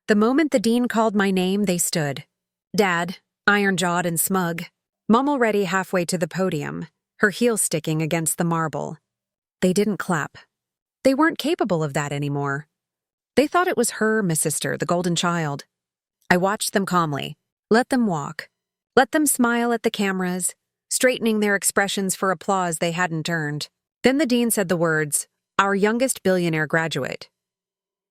The moment the dean called my name, they stood. Dad, iron-jawed and smug. Mom already halfway to the podium, her heels sticking against the marble. They didn't clap. They weren't capable of that anymore. They thought it was her, my sister, the golden child. I watched them calmly. Let them walk. Let them smile at the cameras, straightening their expressions for applause they hadn't earned. Then the dean said the words, "Our youngest billionaire graduate."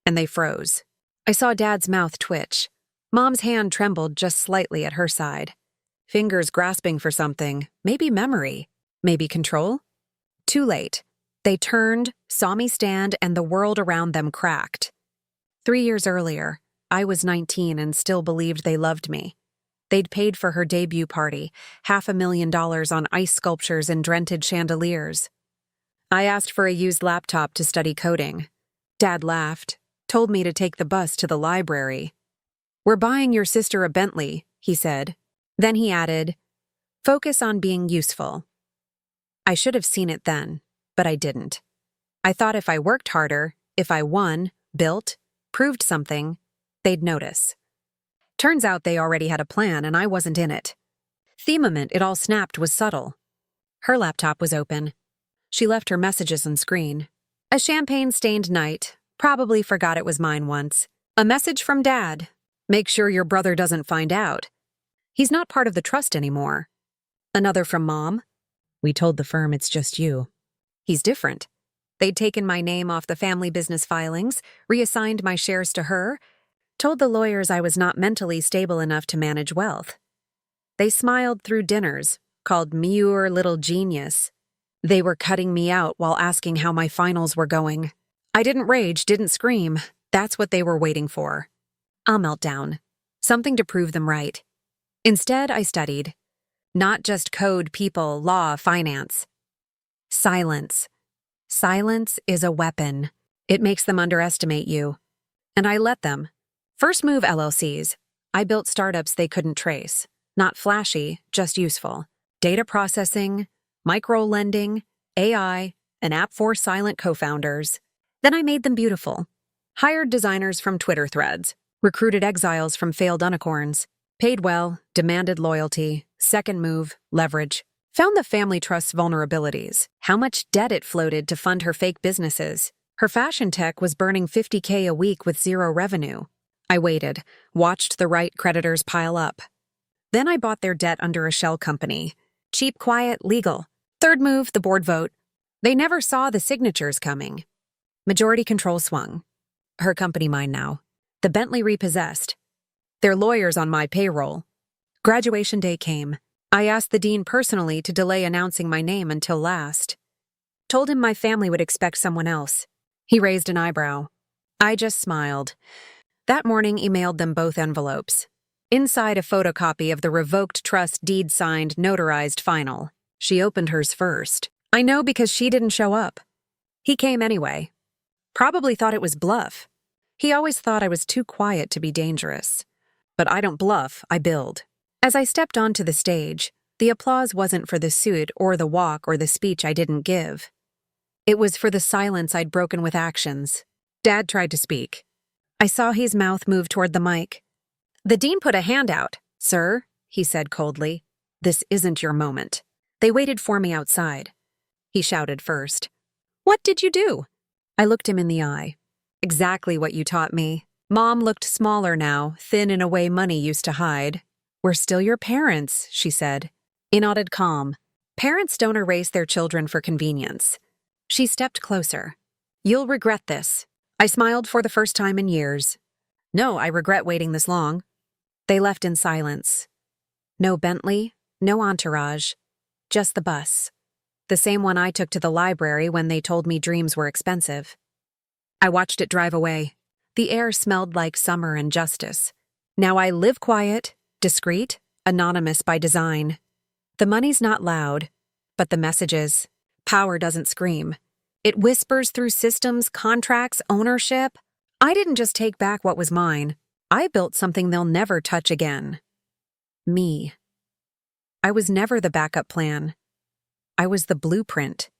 And they froze. I saw Dad's mouth twitch. Mom's hand trembled just slightly at her side. Fingers grasping for something, maybe memory, maybe control. Too late. They turned, saw me stand, and the world around them cracked. 3 years earlier, I was 19 and still believed they loved me. They'd paid for her debut party, $500,000 on ice sculptures and drented chandeliers. I asked for a used laptop to study coding. Dad laughed, told me to take the bus to the library. "We're buying your sister a Bentley," he said. Then he added, "Focus on being useful." I should have seen it then, but I didn't. I thought if I worked harder, if I won, built, proved something, they'd notice. Turns out they already had a plan and I wasn't in it. The moment it all snapped was subtle. Her laptop was open. She left her messages on screen. A champagne-stained night, probably forgot it was mine once. A message from Dad. "Make sure your brother doesn't find out. He's not part of the trust anymore." Another from Mom. "We told the firm it's just you. He's different." They'd taken my name off the family business filings, reassigned my shares to her, told the lawyers I was not mentally stable enough to manage wealth. They smiled through dinners, called me your little genius. They were cutting me out while asking how my finals were going. I didn't rage, didn't scream. That's what they were waiting for. I'll melt down. Something to prove them right. Instead, I studied. Not just code, people, law, finance. Silence. Silence is a weapon. It makes them underestimate you. And I let them. First move LLCs. I built startups they couldn't trace. Not flashy, just useful. Data processing, micro-lending, AI, an app for silent co-founders. Then I made them beautiful. Hired designers from Twitter threads. Recruited exiles from failed unicorns. Paid well, demanded loyalty, second move, leverage. Found the family trust's vulnerabilities, how much debt it floated to fund her fake businesses. Her fashion tech was burning $50K a week with zero revenue. I waited, watched the right creditors pile up. Then I bought their debt under a shell company. Cheap, quiet, legal. Third move, the board vote. They never saw the signatures coming. Majority control swung. Her company mine now. The Bentley repossessed. Their lawyers on my payroll. Graduation day came. I asked the dean personally to delay announcing my name until last. Told him my family would expect someone else. He raised an eyebrow. I just smiled. That morning, emailed them both envelopes. Inside, a photocopy of the revoked trust deed signed, notarized final. She opened hers first. I know because she didn't show up. He came anyway. Probably thought it was bluff. He always thought I was too quiet to be dangerous. But I don't bluff, I build. As I stepped onto the stage, the applause wasn't for the suit or the walk or the speech I didn't give. It was for the silence I'd broken with actions. Dad tried to speak. I saw his mouth move toward the mic. The dean put a hand out. "Sir," he said coldly, "this isn't your moment." They waited for me outside. He shouted first. "What did you do?" I looked him in the eye. "Exactly what you taught me." Mom looked smaller now, thin in a way money used to hide. "We're still your parents," she said. He nodded calm. Parents don't erase their children for convenience. She stepped closer. "You'll regret this." I smiled for the first time in years. "No, I regret waiting this long." They left in silence. No Bentley, no entourage, just the bus. The same one I took to the library when they told me dreams were expensive. I watched it drive away. The air smelled like summer and justice. Now I live quiet, discreet, anonymous by design. The money's not loud, but the message is. Power doesn't scream. It whispers through systems, contracts, ownership. I didn't just take back what was mine. I built something they'll never touch again. Me. I was never the backup plan. I was the blueprint.